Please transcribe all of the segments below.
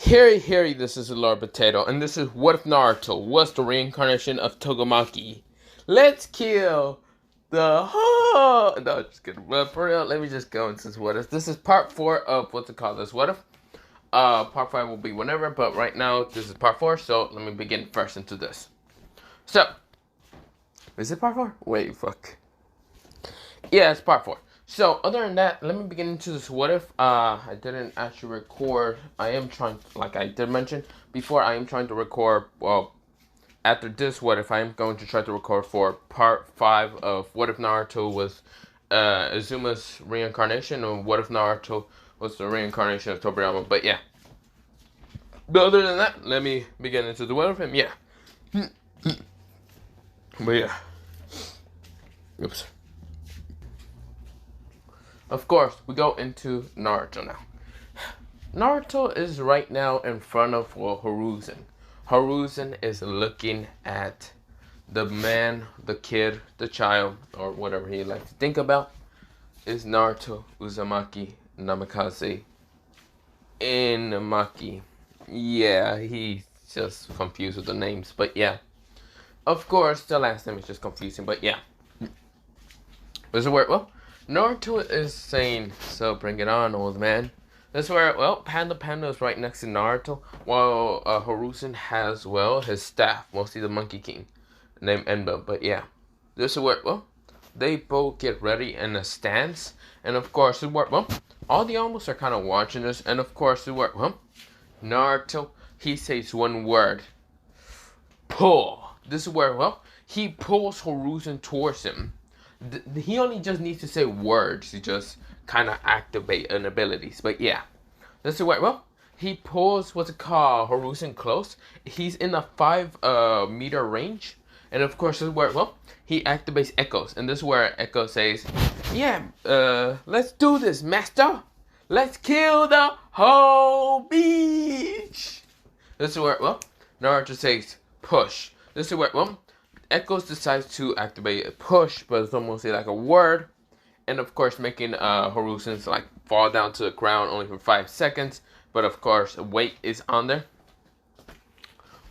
Harry, this is Lord Potato, and this is What If Naruto was the reincarnation of Togemaki? Let's kill the whole... No, just kidding. But for real, let me just go into this What If. This is part 4 of what's it called this What If. Part 5 will be whenever, but right now, this is part 4, so let me begin first into this. So, is it part 4? Wait, fuck. Yeah, it's part 4. So, other than that, let me begin into this What If. I didn't actually record. I am trying, like I did mention before, I am trying to record, well, after this What If, I am going to try to record for part 5 of What If Naruto was Azuma's reincarnation, or What If Naruto was the reincarnation of Tobirama. But yeah. But other than that, let me begin into the What If him. Yeah. But yeah. Oops. Of course, we go into Naruto now. Naruto is right now in front of Hiruzen. Hiruzen is looking at the man, the kid, the child, or whatever he likes to think about, is Naruto Uzumaki Namikaze Inumaki. Yeah, he's just confused with the names, but yeah. Of course, the last name is just confusing, but yeah. This is where, well, Naruto is saying, so bring it on, old man. This is where, well, Panda is right next to Naruto, while Hiruzen has, well, his staff, mostly the Monkey King, named Enba. But yeah, this is where, well, they both get ready in a stance. And of course, this is where, well, all the almost are kind of watching this. And of course, this is where, well, Naruto, he says one word. Pull. This is where, well, he pulls Hiruzen towards him. He only just needs to say words to just kind of activate an abilities. But yeah, this is where, well, he pulls what's it called, Hiruzen close. He's in a 5 meter range. And of course, this is where, well, he activates Echoes. And this is where Echo says, yeah, let's do this, master. Let's kill the whole beach. This is where, well, Naruto says, push. This is where, well, Echoes decides to activate a push, but it's almost like a word. And of course, making Hiruzen like fall down to the ground only for 5 seconds. But of course, weight is on there.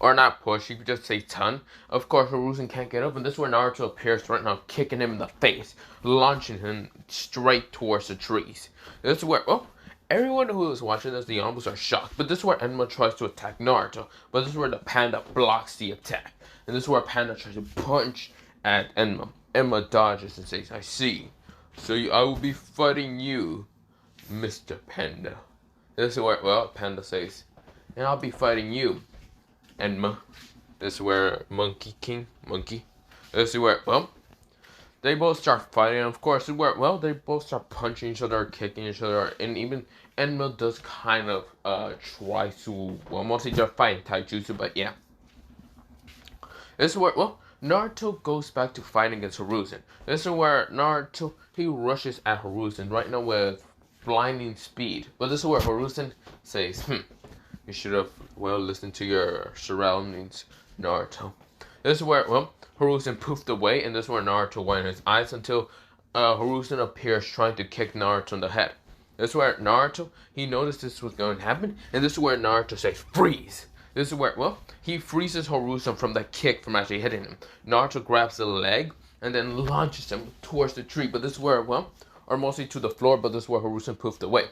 Or not push, you could just say ton. Of course, Hiruzen can't get up, and this is where Naruto appears right now, kicking him in the face, launching him straight towards the trees. This is where, well, everyone who is watching this, the almost are shocked. But this is where Enma tries to attack Naruto. But this is where the panda blocks the attack. And this is where Panda tries to punch at Enma. Enma dodges and says, I see. So I will be fighting you, Mr. Panda. This is where, well, Panda says, and I'll be fighting you, Enma. This is where Monkey. This is where, well, they both start fighting. And of course, this is where, well, they both start punching each other, kicking each other. And even Enma does kind of try to, well, mostly just fighting taijutsu, but yeah. This is where, well, Naruto goes back to fighting against Hiruzen. This is where Naruto, he rushes at Hiruzen right now with blinding speed. But this is where Hiruzen says, you should have, well, listened to your surroundings, Naruto. This is where, well, Hiruzen poofed away, and this is where Naruto widened his eyes until Hiruzen appears trying to kick Naruto in the head. This is where Naruto, he noticed this was going to happen, and this is where Naruto says, freeze! This is where, well, he freezes Hiruzen from that kick from actually hitting him. Naruto grabs the leg and then launches him towards the tree. But this is where, well, or mostly to the floor, but this is where Hiruzen poofed away.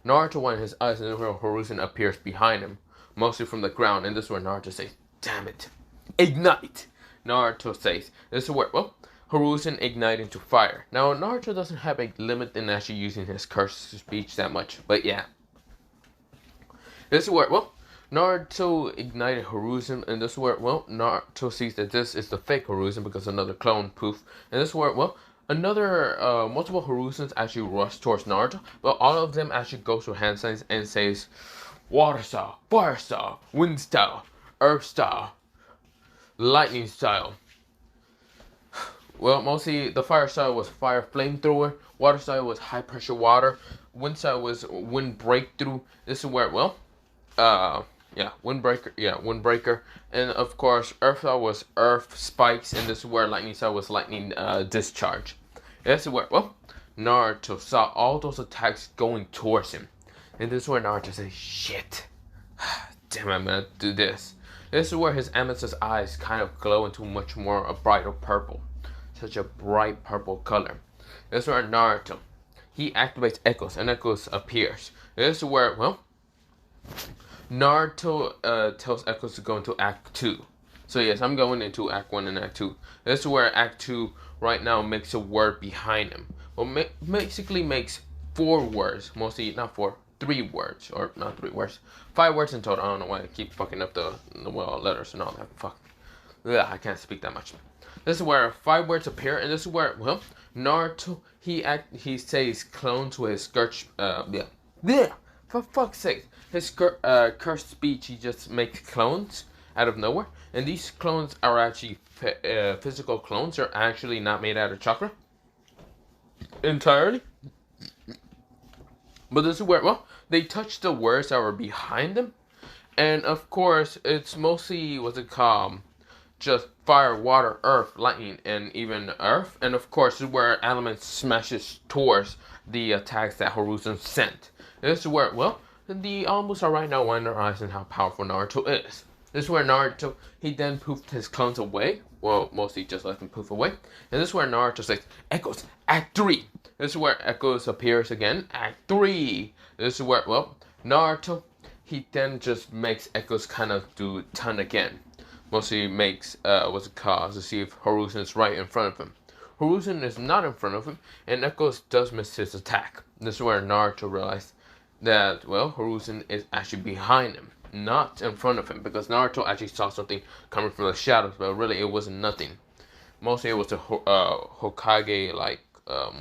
Naruto widened his eyes and this is where Hiruzen appears behind him, mostly from the ground. And this is where Naruto says, damn it, ignite! Naruto says, this is where, well, Hiruzen ignite into fire. Now, Naruto doesn't have a limit in actually using his curse speech that much, but yeah. This is where, well, Naruto ignited Hiruzen, and this is where, well, Naruto sees that this is the fake Hiruzen because another clone poof. And this is where, well, another, multiple Hiruzens actually rush towards Naruto, but all of them actually go through hand signs and says, water style, fire style, wind style, earth style, lightning style. Well, mostly the fire style was fire flamethrower, water style was high pressure water, wind style was wind breakthrough. This is where, well, windbreaker, and of course, earth style was earth spikes, and this is where lightning style was lightning discharge. This is where, well, Naruto saw all those attacks going towards him, and this is where Naruto said, shit, damn, I'm gonna do this. This is where his amethyst eyes kind of glow into much more a brighter purple. Such a bright purple color. This is where Naruto, he activates Echoes, and Echoes appears. This is where, well, Naruto tells Echoes to go into Act 2. So yes, I'm going into Act 1 and Act 2. This is where Act 2 right now makes a word behind him. Well, basically makes 4 words. Mostly, not 4, 3 words. Or not 3 words. 5 words in total. I don't know why I keep fucking up the letters and all that. Fuck. Ugh, I can't speak that much. This is where 5 words appear, and this is where, well, Naruto, he says clone to his skirt, for fuck's sake. His cursed speech, he just makes clones out of nowhere. And these clones are actually physical clones. They're actually not made out of chakra entirely. But this is where, well, they touch the words that were behind them. And of course, it's mostly, what's it called? Just fire, water, earth, lightning, and even earth. And of course, this is where elements smashes towards the attacks that Hiruzen sent. This is where, well, the almost are right now wondering how powerful Naruto is. This is where Naruto, he then poofed his clones away. Well, mostly just let them poof away. And this is where Naruto says, Echoes, Act 3. This is where Echoes appears again, Act 3. This is where, well, Naruto, he then just makes Echoes kind of do a ton again. Mostly makes, what's it called, to see if Hiruzen is right in front of him. Hiruzen is not in front of him, and Echoes does miss his attack. This is where Naruto realized that, well, Hiruzen is actually behind him, not in front of him, because Naruto actually saw something coming from the shadows, but really it wasn't nothing. Mostly it was a Hokage, like, it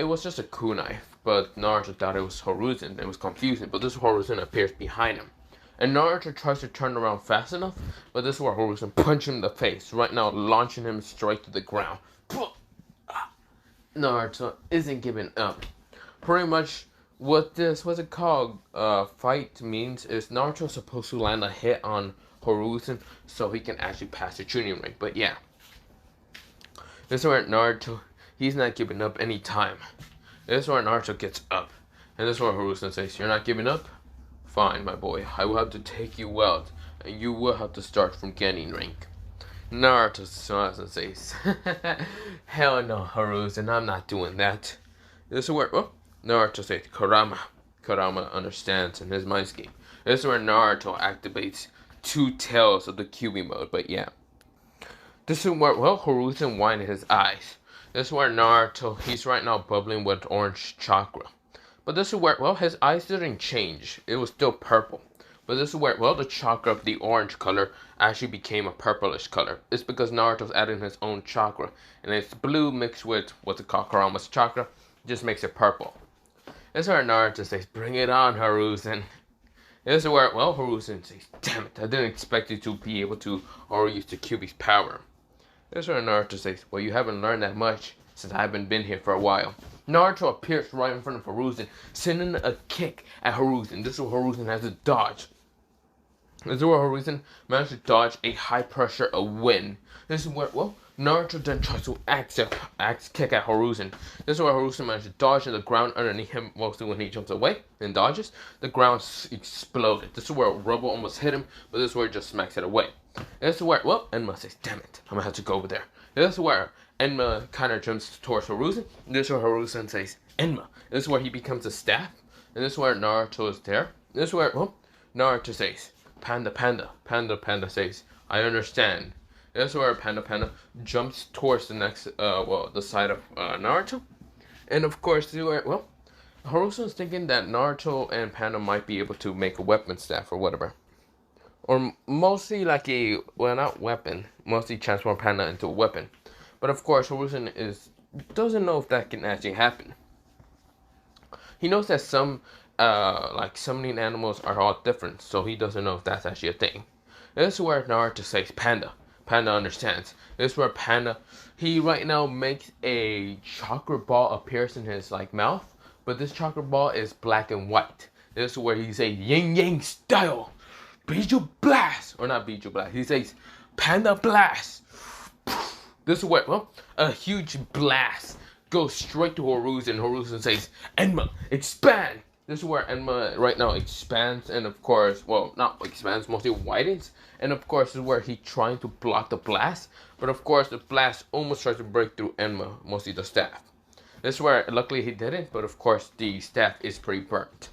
was just a kunai, but Naruto thought it was Hiruzen. It was confusing, but this Hiruzen appears behind him. And Naruto tries to turn around fast enough, but this is where Hiruzen punches him in the face, right now launching him straight to the ground. Naruto isn't giving up. Pretty much what this, what's it called, fight means is Naruto's supposed to land a hit on Hiruzen so he can actually pass the Chunin ring. But yeah, this is where Naruto, he's not giving up any time. This is where Naruto gets up. And this is where Hiruzen says, you're not giving up? Fine, my boy, I will have to take you out, and you will have to start from Genin rank. Naruto smiles and says, hell no, Hiruzen, I'm not doing that. This is where, well, Naruto says, Kurama. Kurama understands in his mind scheme. This is where Naruto activates 2 tails of the QB mode, but yeah. This is where, well, Hiruzen winded his eyes. This is where Naruto, he's right now bubbling with orange chakra. But this is where, well, his eyes didn't change. It was still purple. But this is where, well, the chakra of the orange color actually became a purplish color. It's because Naruto's adding his own chakra. And it's blue mixed with what's it called, Kurama's chakra. Just makes it purple. This is where Naruto says, bring it on, Hiruzen. This is where, well, Hiruzen says, damn it, I didn't expect you to be able to or use the QB's power. This is where Naruto says, well, you haven't learned that much since I haven't been here for a while. Naruto appears right in front of Hiruzen, sending a kick at Hiruzen. This is where Hiruzen has to dodge. This is where Hiruzen managed to dodge a high pressure, a win. This is where, well, Naruto then tries to axe kick at Hiruzen. This is where Hiruzen managed to dodge, and the ground underneath him, mostly when he jumps away and dodges, the ground exploded. This is where rubble almost hit him, but this is where he just smacks it away. This is where, well, Enma says, damn it, I'm gonna have to go over there. This is where Enma kind of jumps towards Hiruzen. This is where Hiruzen says, Enma. This is where he becomes a staff. And this is where Naruto is there. This is where, well, Naruto says, Panda, Panda. Panda, Panda says, I understand. This is where Panda, Panda jumps towards the next, well, the side of Naruto. And of course, this is where, well, Hiruzen's thinking that Naruto and Panda might be able to make a weapon staff or whatever. Or mostly like a, well, not weapon, mostly transform Panda into a weapon. But of course, Hiruzen doesn't know if that can actually happen. He knows that some, like summoning animals are all different, so he doesn't know if that's actually a thing. This is where Naruto says Panda. Panda understands. This is where Panda, he right now makes a chakra ball appears in his like mouth, but this chakra ball is black and white. This is where he says Yin Yang style. Biju Blast! Or not Biju Blast. He says Panda Blast! This is where, well, a huge blast goes straight to Hiruzen. Hiruzen says, Enma, expand! This is where Enma right now expands, and of course, well, not expands, mostly widens. And of course, this is where he's trying to block the blast. But of course, the blast almost tries to break through Enma, mostly the staff. This is where, luckily, he didn't. But of course, the staff is pretty burnt.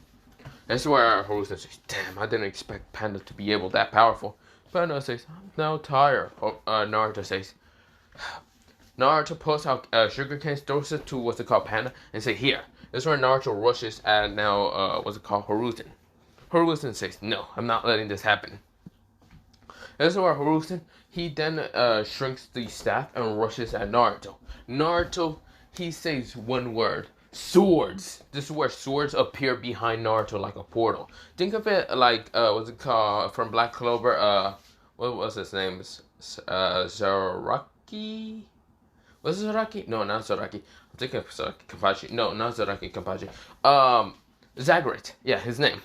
This is where Hiruzen says, "Damn, I didn't expect Panda to be able that powerful." Panda says, "I'm now tired." Naruto says, Naruto pulls out sugarcane, throws it to what's it called, Panda, and say, "Here." This is where Naruto rushes at now, what's it called, Hiruzen. Hiruzen says, "No, I'm not letting this happen." This is where Hiruzen, he then shrinks the staff and rushes at Naruto. Naruto, he says one word, swords. This is where swords appear behind Naruto like a portal. Think of it like, what's it called, from Black Clover, what was his name? Zaraki? Was it Zaraki? No, not Zaraki. I'm thinking of Zaraki Kampachi. No, not Zaraki Kampachi. Zagreus. Yeah, his name.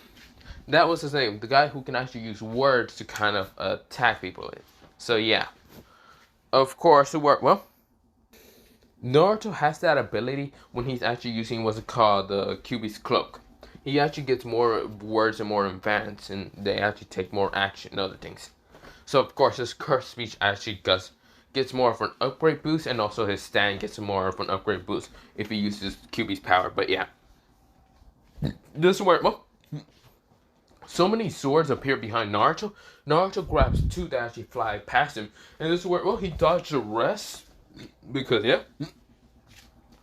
That was his name. The guy who can actually use words to kind of attack people. So yeah. Of course, it worked well. Naruto has that ability when he's actually using what's it called, the Kyuubi's cloak. He actually gets more words and more advanced, and they actually take more action and other things. So of course, his curse speech actually gets more of an upgrade boost, and also his stand gets more of an upgrade boost if he uses Kyuubi's power. But yeah, this is where, well, so many swords appear behind Naruto. Naruto grabs two that actually fly past him, and this is where, well, he dodged the rest because yeah.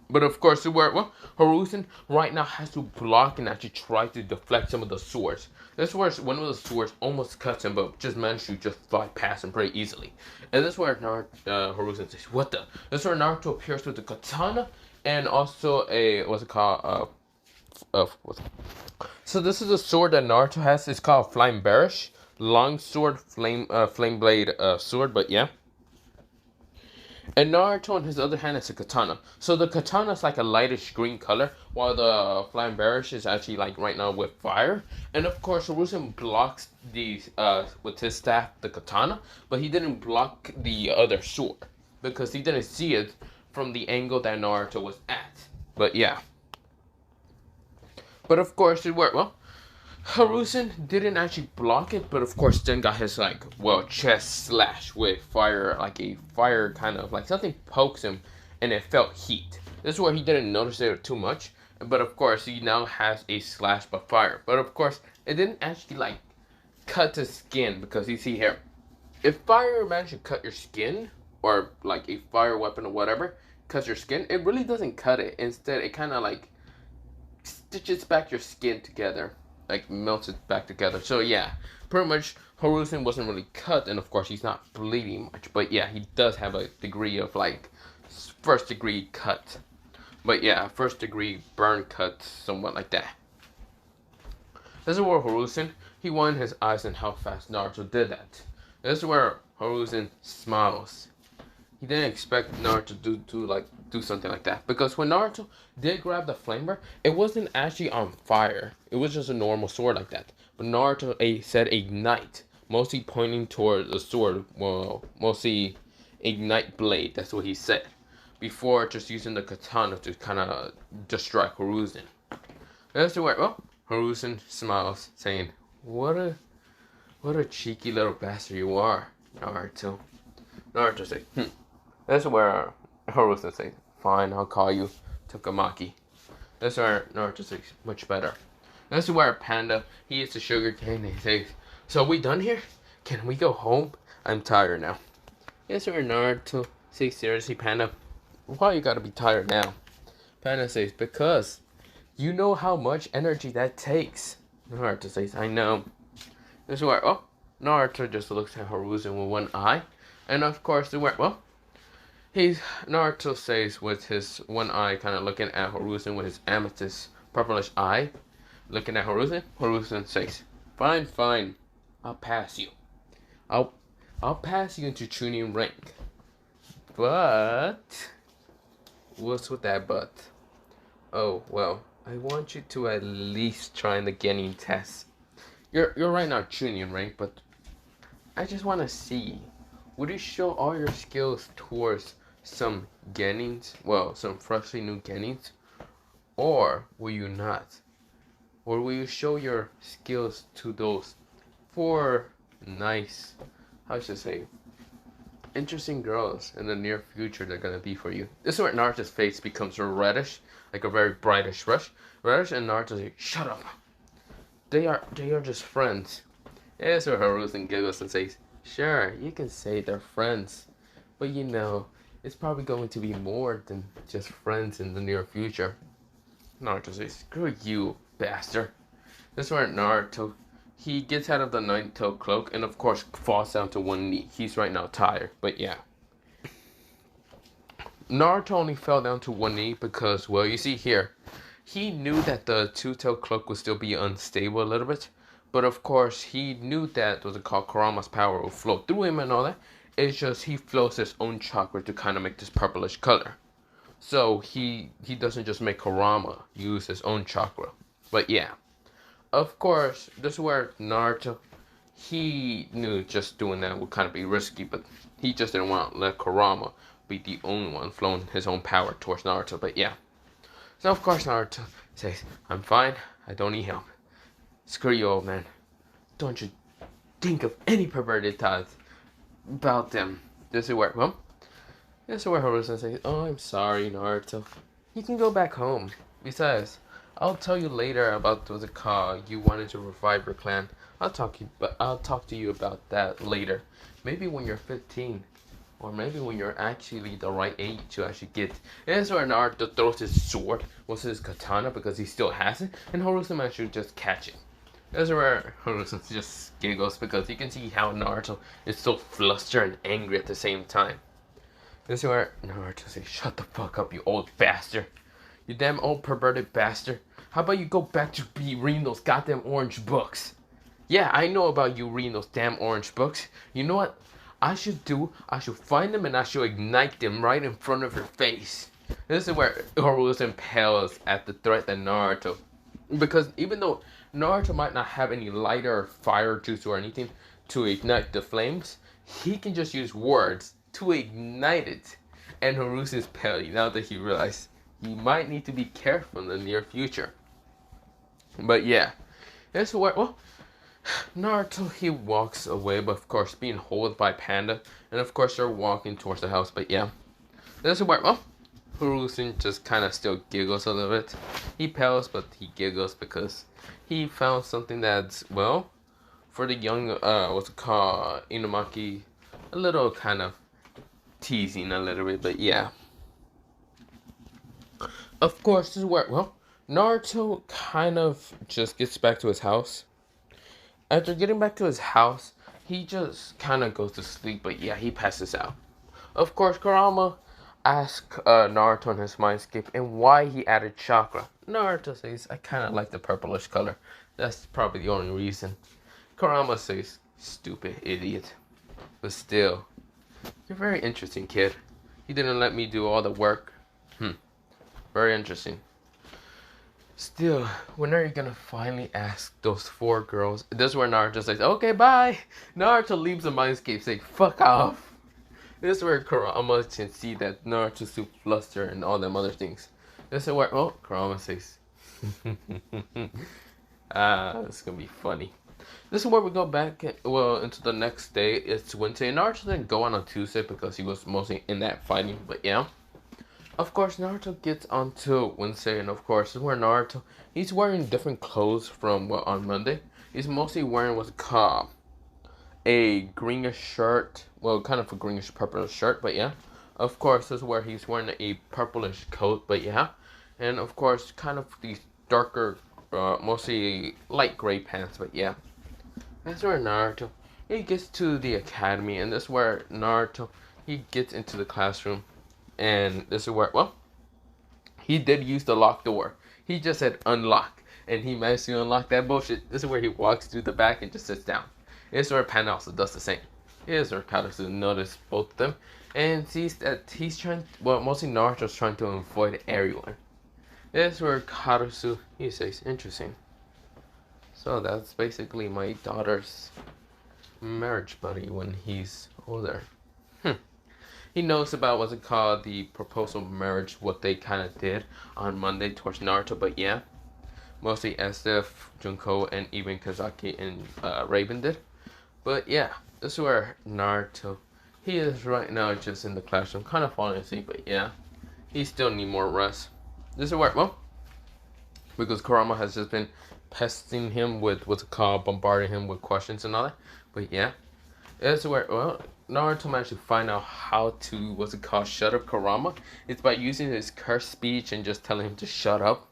But of course, this is where, well, Hiruzen right now has to block and actually try to deflect some of the swords. This is where one of the swords almost cuts him, but just managed to just fly past him pretty easily. And this is where Hiruzen says, "What the?" This is where Naruto appears with the katana and also a, what's it called? So this is a sword that Naruto has. It's called Flying Bearish. Long sword, flame blade sword, but yeah. And Naruto, on his other hand, is a katana. So the katana is like a lightish green color, while the Flying Bearish is actually like right now with fire. And of course, Hiruzen blocks these with his staff, the katana, but he didn't block the other sword because he didn't see it from the angle that Naruto was at. But yeah. But of course, it worked well. Hiruzen didn't actually block it, but of course then got his, like, well, chest slashed with fire, like a fire kind of, like something pokes him and it felt heat. This is where he didn't notice it too much, but of course he now has a slash by fire. But of course it didn't actually like cut his skin, because you see here, if fire managed to cut your skin, or like a fire weapon or whatever cuts your skin, it really doesn't cut it. Instead, it kind of like stitches back your skin together, like melts it back together. So yeah, pretty much Hiruzen wasn't really cut, and of course he's not bleeding much, but yeah, he does have a degree of like first degree cut. But yeah, first degree burn cut, somewhat like that. This is where Hiruzen, he won his eyes on how fast Naruto did that. This is where Hiruzen smiles. He didn't expect Naruto to do something like that, because when Naruto did grab the flamer, it wasn't actually on fire. It was just a normal sword like that. But Naruto said ignite, mostly pointing toward the sword. Well, mostly ignite blade. That's what he said, before just using the katana to kind of distract Hiruzen. That's where, well, Hiruzen smiles, saying, "What a cheeky little bastard you are, Naruto." Naruto says, That's where Hiruzen says, "Fine, I'll call you Tokamaki." That's where Naruto says, "Much better." That's where Panda, he eats the sugar cane and he says, "So are we done here? Can we go home? I'm tired now." That's where Naruto says, "Seriously, Panda, why you gotta be tired now?" Panda says, "Because you know how much energy that takes." Naruto says, "I know." That's where, oh, Naruto just looks at Hiruzen with one eye. And of course, well, Naruto says with his one eye kind of looking at Hiruzen with his amethyst purplish eye, looking at Hiruzen. Hiruzen says, "Fine, fine, I'll pass you. I'll pass you into Chunin rank. But what's with that but? Oh, well, I want you to at least try the Genin test. You're right now Chunin rank, but I just want to see. Would you show all your skills towards some Genins? Well, some freshly new Genins? Or will you not?" Or will you show your skills to those four nice, how should I say, interesting girls in the near future they're gonna be for you? This is where Naruto's face becomes reddish, like a very brightish reddish, and Naruto's like, shut up. They are just friends. This is where Hiruzen giggles and says, sure, you can say they're friends, but you know, it's probably going to be more than just friends in the near future. Naruto says, screw you, bastard. This is where Naruto, he gets out of the nine-tailed cloak and of course falls down to one knee. He's right now tired, but yeah. Naruto only fell down to one knee because, well, you see here, he knew that the two-tailed cloak would still be unstable a little bit, but of course he knew that was called Kurama's power will flow through him and all that. It's just he flows his own chakra to kind of make this purplish color. So he doesn't just make Kurama use his own chakra. But yeah. Of course, this is where Naruto, he knew just doing that would kind of be risky, but he just didn't want to let Kurama be the only one flowing his own power towards Naruto. But yeah. So of course Naruto says, I'm fine, I don't need help. Screw you, old man. Don't you think of any perverted thoughts about them. This is where, well, this is where Hiruzen says, oh, I'm sorry, Naruto. You can go back home. Besides, I'll tell you later about the call you wanted to revive your clan. I'll talk to you about that later. Maybe when you're 15. Or maybe when you're actually the right age to actually get. And this is where Naruto throws his sword, what's his katana, because he still has it, and Hiruzen managed to just catch it. This is where Hiruzen just giggles because you can see how Naruto is so flustered and angry at the same time. This is where Naruto says, shut the fuck up, you old bastard. You damn old perverted bastard. How about you go back to be reading those goddamn orange books? Yeah, I know about you reading those damn orange books. You know what I should do? I should find them and I should ignite them right in front of your face. This is where Hiruzen pales at the threat that Naruto. Because even though Naruto might not have any lighter or fire juice or anything to ignite the flames, he can just use words to ignite it. And Hiruzen's pale now that he realized he might need to be careful in the near future. But yeah, that's where, well, Naruto, he walks away, but of course being held by Panda, and of course they're walking towards the house, but yeah. This is where, well, Hiruzen just kind of still giggles a little bit. He pales, but he giggles because he found something that's, well, for the young, what's it called, Inumaki, a little kind of teasing a little bit, but yeah. Of course, this is where, well, Naruto kind of just gets back to his house. After getting back to his house, he just kind of goes to sleep, but yeah, he passes out. Of course, Kurama asks Naruto in his mindscape and why he added chakra. Naruto says, I kind of like the purplish color. That's probably the only reason. Kurama says, stupid idiot. But still, you're very interesting, kid. You didn't let me do all the work. Very interesting. Still, when are you gonna finally ask those four girls? This is where Naruto says, okay, bye. Naruto leaves the mindscape saying, fuck off. This is where Kurama can see that Naruto's too flustered and all them other things. This is where, oh, Kurama says, it's gonna be funny. This is where we go back, well, into the next day. It's Wednesday. Naruto didn't go on Tuesday because he was mostly in that fighting, but yeah. Of course, Naruto gets onto Wednesday, and of course, this is where Naruto, he's wearing different clothes from what on Monday. He's mostly wearing what's called a greenish shirt, well, kind of a greenish purplish shirt, but yeah. Of course, this is where he's wearing a purplish coat, but yeah. And of course, kind of these darker, mostly light gray pants, but yeah. That's where Naruto, he gets to the academy, and this is where Naruto, he gets into the classroom. And this is where, well, he did use the locked door. He just said unlock, and he managed to unlock that bullshit. This is where he walks through the back and just sits down. This is where Panda also does the same. This is where Karasu notices both of them and sees that he's trying, well, mostly Naruto's trying to avoid everyone. This is where Karasu, he says, interesting. So that's basically my daughter's marriage buddy when he's older. He knows about what's it called, the proposal marriage, what they kind of did on Monday towards Naruto, but yeah. mostly as if Junko and even Kazaki and Raven did. But yeah, this is where Naruto, he is right now just in the classroom, kind of falling asleep, but yeah, he still need more rest. This is where, well, because Kurama has just been pestering him with what's it called, bombarding him with questions and all that. But yeah, this is where, well, Naruto managed to find out how to, what's it called, shut up Kurama. It's by using his cursed speech and just telling him to shut up,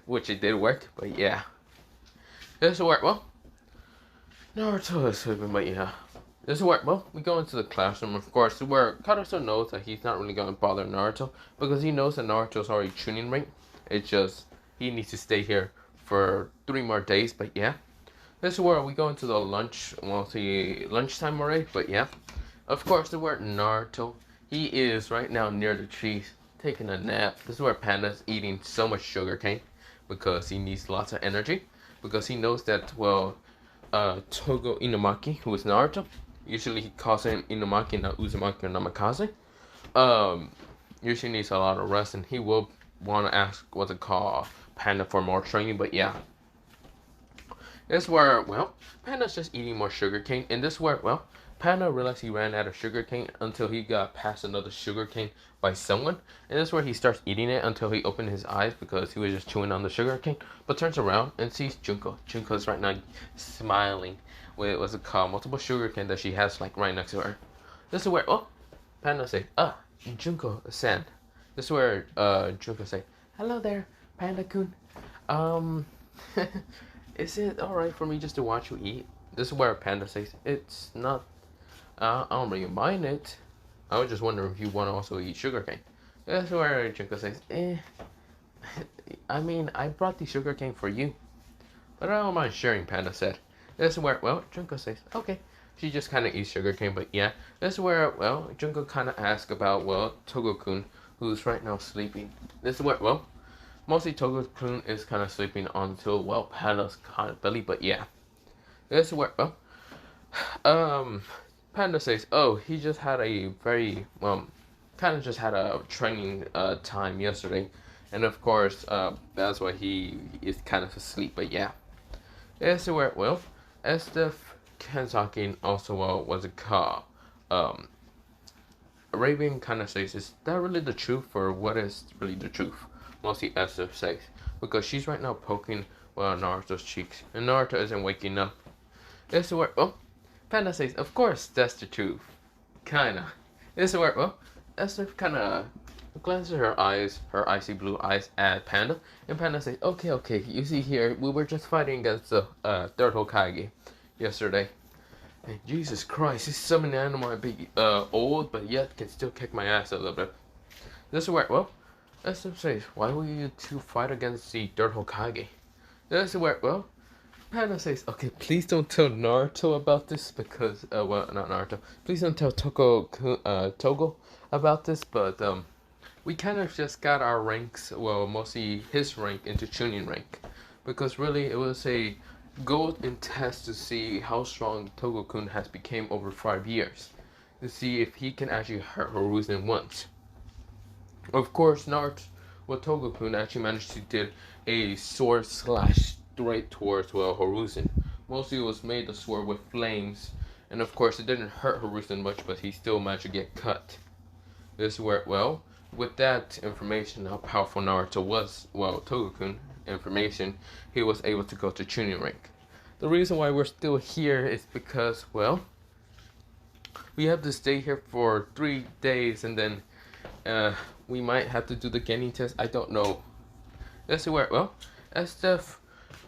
which it did work, but yeah. This is where, well, Naruto is sleeping, but yeah. This is where, well, we go into the classroom, of course, where Karasu knows that he's not really going to bother Naruto, because he knows that Naruto's already tuning rank. It's just, he needs to stay here for 3 more days, but yeah. This is where we go into the lunch, well, the lunchtime already, but yeah. Of course, this is where Naruto, he is right now near the trees, taking a nap. This is where Panda's eating so much sugar cane, because he needs lots of energy, because he knows that, well, Toge Inumaki, who is Naruto, usually he calls him Inumaki, not Uzumaki or Namikaze, usually needs a lot of rest, and he will want to ask what's it called, Panda for more training, but yeah. This is where, well, Panda's just eating more sugarcane, and this is where, well, Panda realized he ran out of sugarcane until he got past another sugarcane by someone, and this is where he starts eating it until he opened his eyes because he was just chewing on the sugarcane, but turns around and sees Junko. Junko's right now smiling with, what's it called, multiple sugarcane that she has like right next to her. This is where, oh, Panda say, Junko-san. This is where Junko say, hello there, Panda-kun. Is it alright for me just to watch you eat? This is where Panda says, it's not, I don't really mind it. I was just wondering if you want to also eat sugarcane. This is where Junko says, I mean, I brought the sugarcane for you. But I don't mind sharing, Panda said. This is where, well, Junko says, okay. She just kind of eats sugarcane, but yeah. This is where, well, Junko kind of asks about, well, Togo-kun, who's right now sleeping. This is where, well, mostly Togo-kun is kind of sleeping until, well, Panda's kind of belly, but yeah. This is where, well, Panda says, oh, he just had a very, kind of just had a training time yesterday. And of course, that's why he is kind of asleep, but yeah. This is where, well, Estef, Kenzaki, also, what's it called? Raven kind of says, is that really the truth, or what is really the truth? Mostly Estef says, because she's right now poking, well, Naruto's cheeks, and Naruto isn't waking up. This is where, oh, Panda says, of course, that's the truth. Kinda. This is where, well, Estef kinda glances her eyes, her icy blue eyes at Panda, and Panda says, okay, you see here, we were just fighting against the third Hokage yesterday. And Jesus Christ, this summoned animal might be old, but yet can still kick my ass a little bit. This is where, well, Estef says, why will you two fight against the third Hokage? This is where, well, Panda says, okay, please don't tell Naruto about this because, well, not Naruto. Please don't tell Togo about this, but, we kind of just got our ranks, well, mostly his rank into Chunin rank. Because really, it was a goal and test to see how strong Togo-kun has become over 5 years. To see if he can actually hurt Hiruzen once. Of course, Naruto, well, Togo-kun actually managed to did a sword slash straight towards, well, Hiruzen. Mostly it was made the sword with flames. And of course, it didn't hurt Hiruzen much, but he still managed to get cut. This is where, well, with that information, how powerful Naruto was, well, Togo-kun information, he was able to go to Chunin rank. The reason why we're still here is because, well, we have to stay here for 3 days, and then we might have to do the Genin test. I don't know. This is where, well, Estef,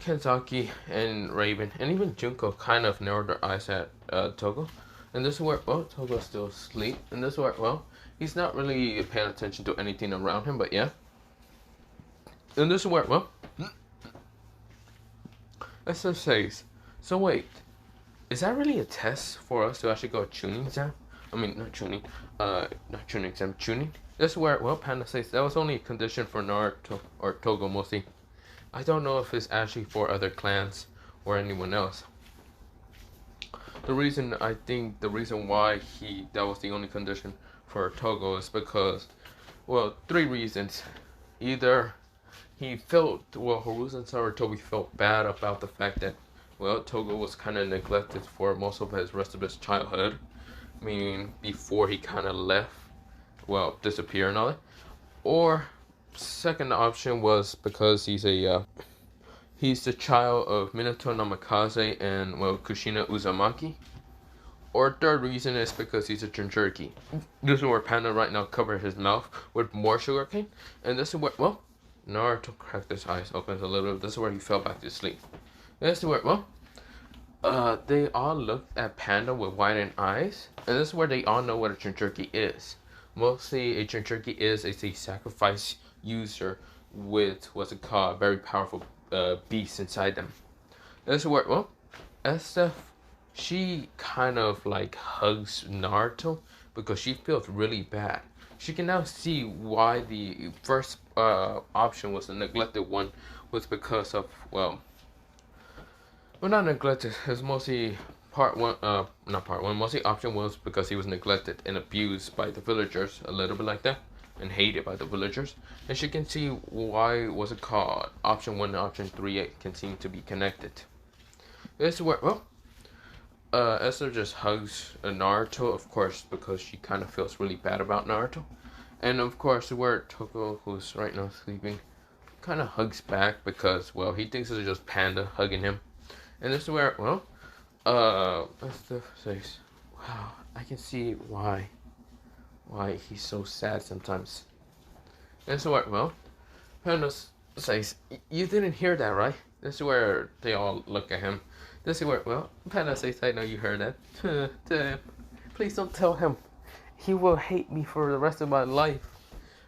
Kenzaki, and Raven, and even Junko kind of narrowed their eyes at Togo. And this is where, well, Togo's still asleep. And this is where, well, he's not really paying attention to anything around him, but yeah. And this is where, well, Estef says, so wait, is that really a test for us to actually go Chunin exam? I mean, not Chunin, not Chunin exam, Chunin? This is where, well, Panda says that was only a condition for Naruto, or Togo mostly. I don't know if it's actually for other clans or anyone else. The reason why that was the only condition for Togo is because, well, 3 reasons. Either he felt, well, Hiruzen and Sarutobi felt bad about the fact that, well, Toge was kind of neglected for most of his rest of his childhood. Meaning before he kind of left, well, disappeared and all that. Or second option was because he's the child of Minato Namikaze and, well, Kushina Uzumaki. Or third reason is because he's a Jinchuriki. This is where Panda right now covers his mouth with more sugarcane. And this is where, well, Naruto cracked his eyes open a little bit. This is where he fell back to sleep. This is where, well, they all looked at Panda with widened eyes. And this is where they all know what a Jinchuriki is. Mostly, a Jinchuriki is a sacrifice user with, what's it called, a very powerful beast inside them. This is where, well, Estef, she kind of like hugs Naruto because she feels really bad. She can now see why the first option was the neglected one was because of, well, not neglected. It's mostly part one, not part one. Mostly option was because he was neglected and abused by the villagers, a little bit like that, and hated by the villagers. And she can see why was it called option one and option three can seem to be connected. This is where, well, Esther just hugs Naruto, of course, because she kind of feels really bad about Naruto. And of course, where Toge, who's right now sleeping, kind of hugs back because, well, he thinks it's just Panda hugging him. And this is where, well, Esther says, wow, I can see why he's so sad sometimes. And so where, well, Panda says, you didn't hear that, right? This is where they all look at him. This is where, well, Panda says, I know you heard that. Please don't tell him. He will hate me for the rest of my life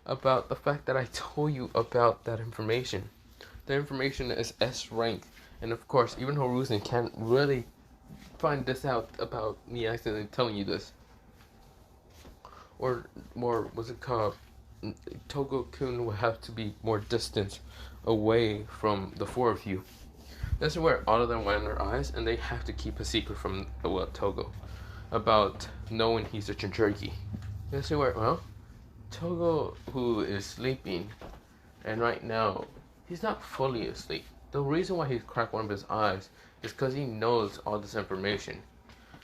about the fact that I told you about that information. The information is S rank. And of course, even Hiruzen can't really find this out about me accidentally telling you this. Or more, what's it called? Togo-kun will have to be more distant away from the four of you. This is where all of them widen their eyes, and they have to keep a secret from, well, Togo about knowing he's a Jinchuriki. This is where, well, Togo, who is sleeping, and right now, he's not fully asleep. The reason why he's cracked one of his eyes is because he knows all this information.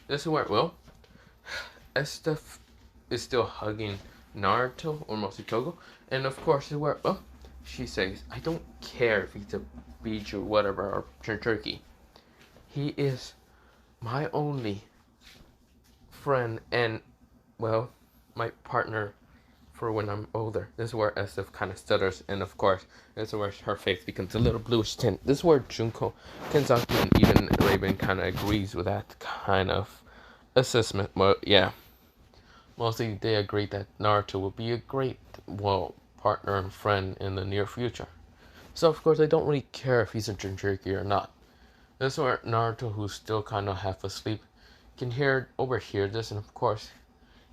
This is where, well, Estef is still hugging Naruto, or mostly Togo, and of course, this is where, well, she says, I don't care if he's a beach or whatever, or Jinchuriki. He is my only friend and, well, my partner for when I'm older. This is where Estef kind of stutters, and of course, this is where her face becomes a little bluish tint. This is where Junko, Kenzaki, and even Raven kind of agrees with that kind of assessment. Well, yeah, mostly they agree that Naruto will be a great, well, partner and friend in the near future. So of course, I don't really care if he's a Jinchuriki or not. This is where Naruto, who's still kind of half asleep, can overhear this, and of course,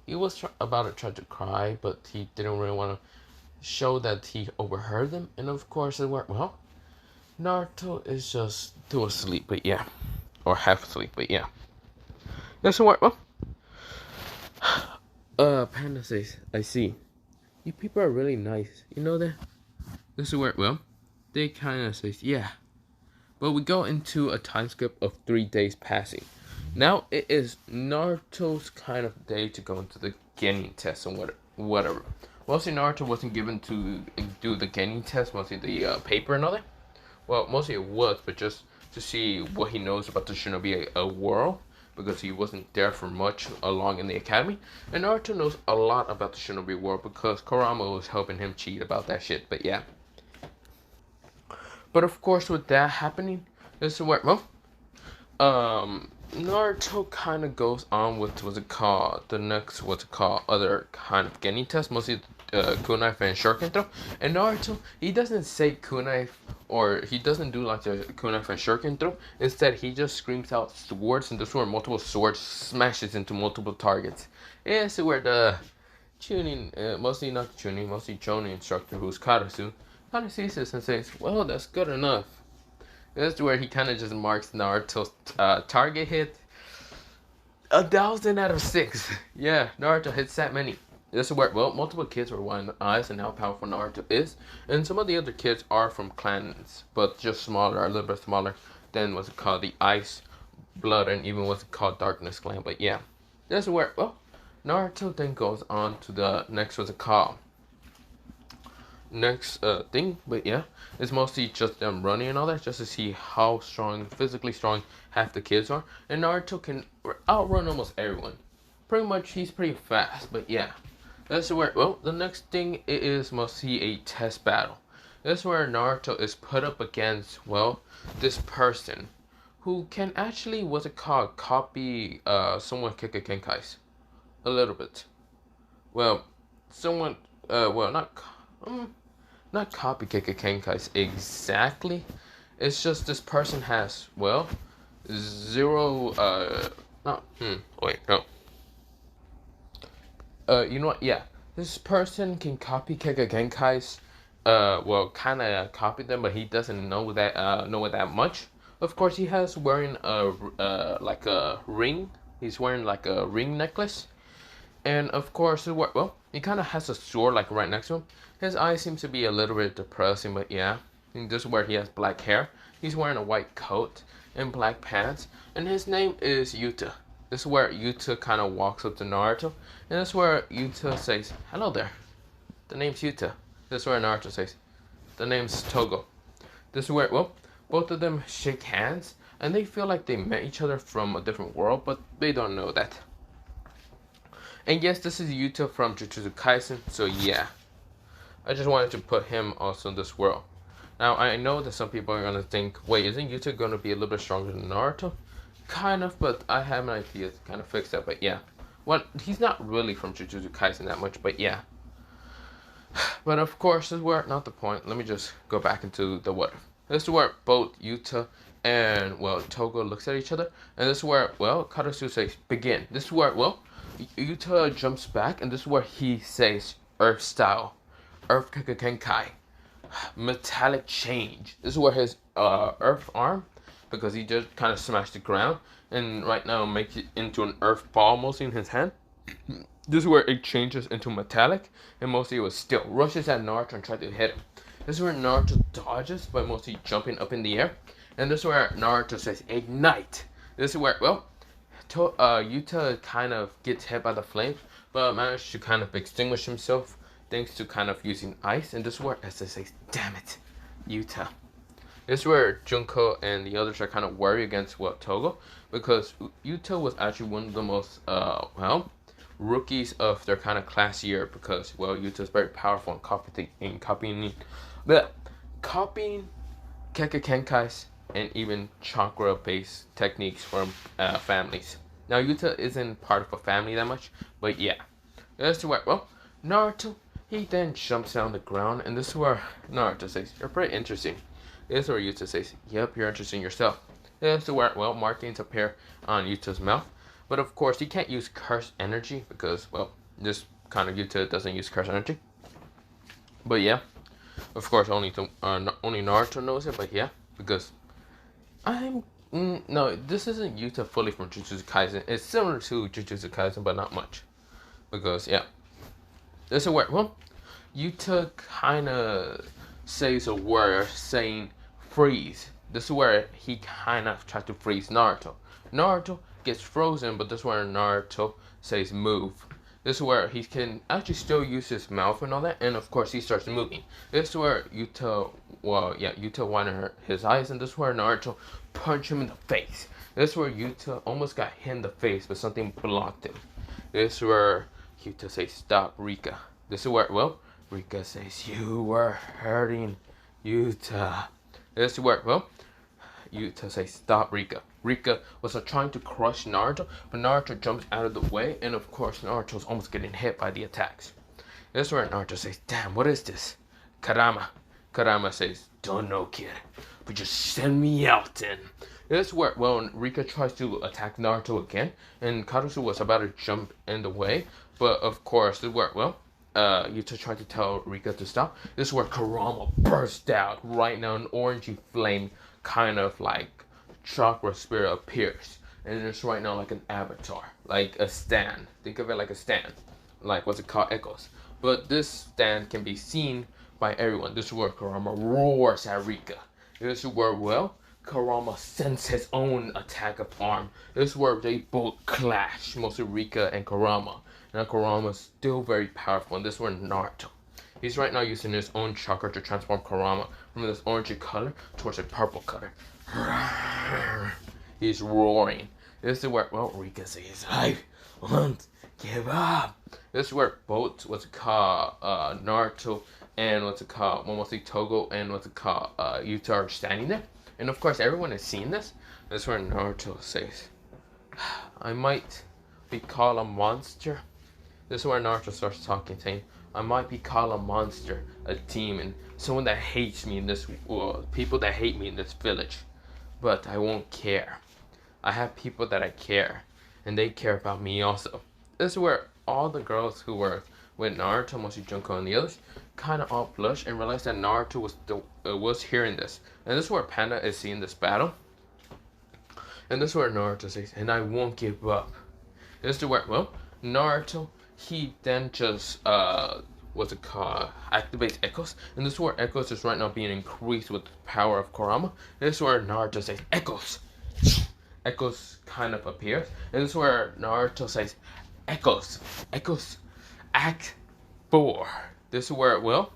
he was about to try to cry, but he didn't really want to show that he overheard them. And of course, it worked well. Naruto is just too asleep, but yeah, or half asleep, but yeah. This worked well. Panda says, I see. You people are really nice. You know that? This worked well. They kind of says, yeah. But we go into a time skip of 3 days passing. Now it is Naruto's kind of day to go into the Genin test and whatever. Mostly Naruto wasn't given to do the Genin test, mostly the paper and all that. Well, mostly it was, but just to see what he knows about the Shinobi world, because he wasn't there for much along in the academy. And Naruto knows a lot about the Shinobi world because Kurama was helping him cheat about that shit, but yeah. But of course, with that happening, this is where, well, Naruto kind of goes on with the next other kind of Genin test, mostly kunai and shuriken throw. And Naruto, he doesn't say kunai, or he doesn't do like the kunai and shuriken throw. Instead, he just screams out swords, and this is where multiple swords smashes into multiple targets. This is where the mostly Chunin instructor, who's Karasu, kind of sees this and says, well, that's good enough. This is where he kind of just marks Naruto's target hit. 1,000 out of 6. Yeah, Naruto hits that many. This is where, well, multiple kids were one eyes and how powerful Naruto is. And some of the other kids are from clans, but just smaller, a little bit smaller than what's it called, the Ice, Blood, and even what's it called, Darkness clan. But yeah, this is where, well, Naruto then goes on to the next, what's it called, next thing. But yeah, it's mostly just them running and all that, just to see how strong, physically strong half the kids are. And Naruto can outrun almost everyone. Pretty much, he's pretty fast. But yeah, that's where, well, the next thing is mostly a test battle. That's where Naruto is put up against, well, this person who can actually, what's it called, copy someone Kekkei's a little bit. Well, someone, well, not copy Kekkei's exactly. It's just this person has, well, zero, not, wait, no. You know what? Yeah, this person can copy Kekkei's. Well, kind of copy them, but he doesn't know that know it that much. Of course, he has wearing a like a ring. He's wearing like a ring necklace, and of course, well, he kind of has a sword like right next to him. His eyes seems to be a little bit depressing, but yeah, and this is where he has black hair. He's wearing a white coat and black pants, and his name is Yuta. This is where Yuta kind of walks up to Naruto, and this is where Yuta says, "Hello there. The name's Yuta." This is where Naruto says, "The name's Togo." This is where, well, both of them shake hands, and they feel like they met each other from a different world, but they don't know that. And yes, this is Yuta from Jujutsu Kaisen, so yeah. I just wanted to put him also in this world. Now, I know that some people are going to think, wait, isn't Yuta going to be a little bit stronger than Naruto? Kind of, but I have an idea to kind of fix that, but yeah. Well, he's not really from Jujutsu Kaisen that much, but yeah. But of course, this is where, not the point, let me just go back into the what if. This is where both Yuta and, well, Togo looks at each other, and this is where, well, Karasu says, begin. This is where, well, Yuta jumps back, and this is where he says, Earth style, Earth Kenkai, metallic change. This is where his Earth arm, because he just kind of smashed the ground, and right now makes it into an Earth ball mostly in his hand. This is where it changes into metallic, and mostly it was still. Rushes at Naruto and tries to hit him. This is where Naruto dodges by mostly jumping up in the air. And this is where Naruto says, ignite. This is where, well, Yuta kind of gets hit by the flames, but managed to kind of extinguish himself thanks to kind of using ice. And this is where Essa says, damn it, Yuta. This is where Junko and the others are kind of worried against, well, Togo, because Yuta was actually one of the most, well, rookies of their kind of class year, because, well, Yuta is very powerful in copying Kekkei's and even chakra based techniques from families. Now Yuta isn't part of a family that much, but yeah. This is where, well, Naruto, he then jumps down the ground, and this is where Naruto says, you're pretty interesting. This is where Yuta says, yep, you're interesting yourself. This is where, well, markings appear on Yuta's mouth. But of course, he can't use curse energy because, well, this kind of Yuta doesn't use curse energy. But yeah, of course, only Naruto knows it. But yeah, because no, this isn't Yuta fully from Jujutsu Kaisen. It's similar to Jujutsu Kaisen, but not much. Because yeah, this is where, well, Yuta kind of says a word saying freeze. This is where he kind of tries to freeze Naruto. Naruto gets frozen, but this is where Naruto says move. This is where he can actually still use his mouth and all that, and of course he starts moving. This is where Yuta, well, yeah, Yuta wanted his eyes, and this is where Naruto punched him in the face. This is where Yuta almost got hit in the face, but something blocked him. This is where Yuta says, stop, Rika. This is where, well, Rika says, you were hurting Yuta. This is where, well, Yuta says, stop, Rika. Rika was trying to crush Naruto, but Naruto jumps out of the way, and of course Naruto's almost getting hit by the attacks. This is where Naruto says, damn, what is this? Karama. Karama says, don't know, kid, but just send me out then. This is where, well, Rika tries to attack Naruto again, and Karasu was about to jump in the way, but of course, this is where, well, Yuta tried to tell Rika to stop. This is where Karama burst out. Right now, an orangey flame kind of like chakra spirit appears, and it's right now like an avatar, like a stand. Think of it like a stand. like what's it called, echoes. But this stand can be seen by everyone. This is where Kurama roars at Rika. This is where, well, Kurama sends his own attack of arm. This is where they both clash, mostly Rika and Kurama. Now Kurama is still very powerful, and this is where Naruto. He's right now using his own chakra to transform Kurama from this orangey color towards a purple color. He's roaring. This is where, well, Rika says, I won't give up. This is where both, what's it called, Naruto and what's it called, mostly Toge and what's it called, Yuta are standing there. And of course, everyone is seeing this. This is where Naruto says, I might be called a monster. This is where Naruto starts talking, saying, I might be called a monster, a demon, someone that hates me in this world, people that hate me in this village. But I won't care. I have people that I care, and they care about me also. This is where all the girls who were with Naruto, mostly Junko and the others, kind of all blush and realize that Naruto was hearing this. And this is where Panda is seeing this battle. And this is where Naruto says, and I won't give up. This is where, well, Naruto, he then just, what's it called, activates Echoes. And this is where Echoes is right now being increased with the power of Kurama. This is where Naruto says, Echoes. Echoes kind of appears. And this is where Naruto says, Echoes. Echoes. Act 4. This is where, well,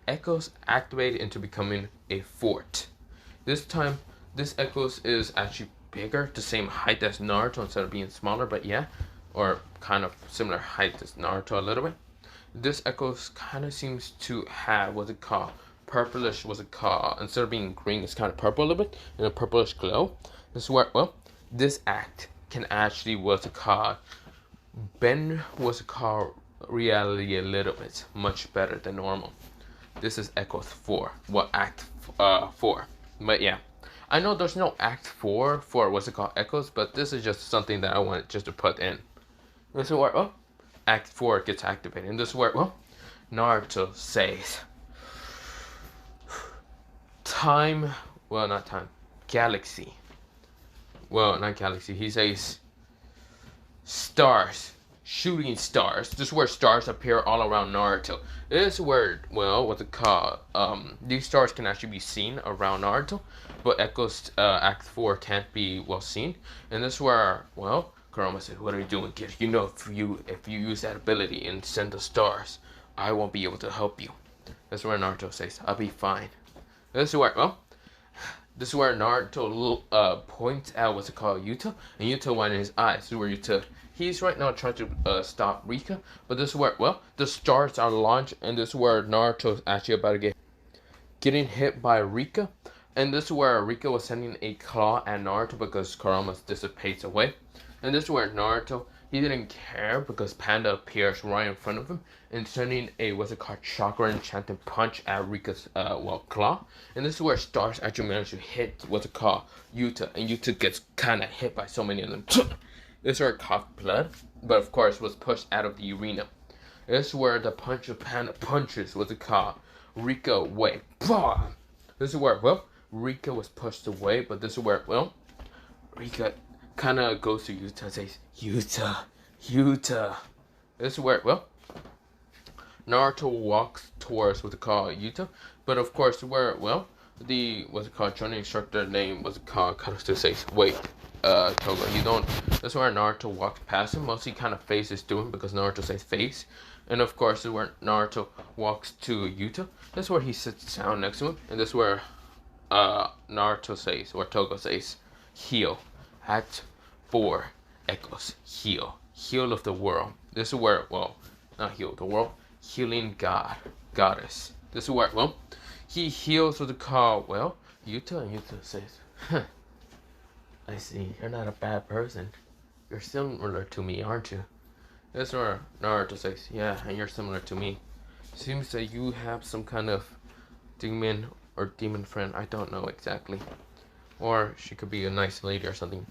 Echoes activated into becoming a fort. This time, this Echoes is actually bigger, the same height as Naruto instead of being smaller, but yeah, or kind of similar height as Naruto a little bit. This Echoes kind of seems to have, what's it called, purplish, what's it called, instead of being green, it's kind of purple a little bit, and a purplish glow. This is where, well, this act can actually, what's it called, bend, what's it called, reality a little bit, much better than normal. This is Echoes 4, well, Act 4, but yeah. I know there's no Act 4 for what's it called, Echoes, but this is just something that I wanted just to put in. This is where, well, Act 4 gets activated, and this is where, well, Naruto says, time, well, not time, galaxy. Well, not galaxy, he says, stars, shooting stars. This is where stars appear all around Naruto. This is where, well, what's it called, these stars can actually be seen around Naruto, but Echoes, Act 4 can't be, well, seen. And this is where, well, Kurama said, what are you doing, kid? You know, if you use that ability and send the stars, I won't be able to help you. This is where Naruto says, I'll be fine. This is where, well, this is where Naruto points out what's it called, Yuta, and Yuta winding his eyes. This is where Yuta, he's right now trying to stop Rika, but this is where, well, the stars are launched, and this is where Naruto is actually about to getting hit by Rika. And this is where Rika was sending a claw at Naruto because Kurama dissipates away. And this is where Naruto, he didn't care because Panda appears right in front of him and sending a, what's it called, chakra enchanting punch at Rika's, well, claw. And this is where stars actually manage to hit, what's it called, Yuta. And Yuta gets kind of hit by so many of them. This is where it coughed blood, but of course was pushed out of the arena. This is where the punch of Panda punches, what's it called, Rika away. This is where, well, Rika was pushed away, but this is where, well, Rika kind of goes to Yuta and says, Yuta. This is where, well, Naruto walks towards what's it called, Yuta, but of course where, well, the, what's it called, training instructor name, what's it called, kind of still says, wait, Toge, you don't, this is where Naruto walks past him, mostly kind of faces to him because Naruto says face, and of course this is where Naruto walks to Yuta, this is where he sits down next to him, and this is where, Naruto says, or Toge says, heal. Act 4, Echoes, heal. Heal of the world. This is where, well, not heal the world, healing God, goddess. This is where, well, he heals with the call, well, Yuta, and Yuta says, I see, you're not a bad person. You're similar to me, aren't you? This is where Naruto says, yeah, and you're similar to me. Seems that you have some kind of demon or demon friend, I don't know exactly. Or she could be a nice lady or something.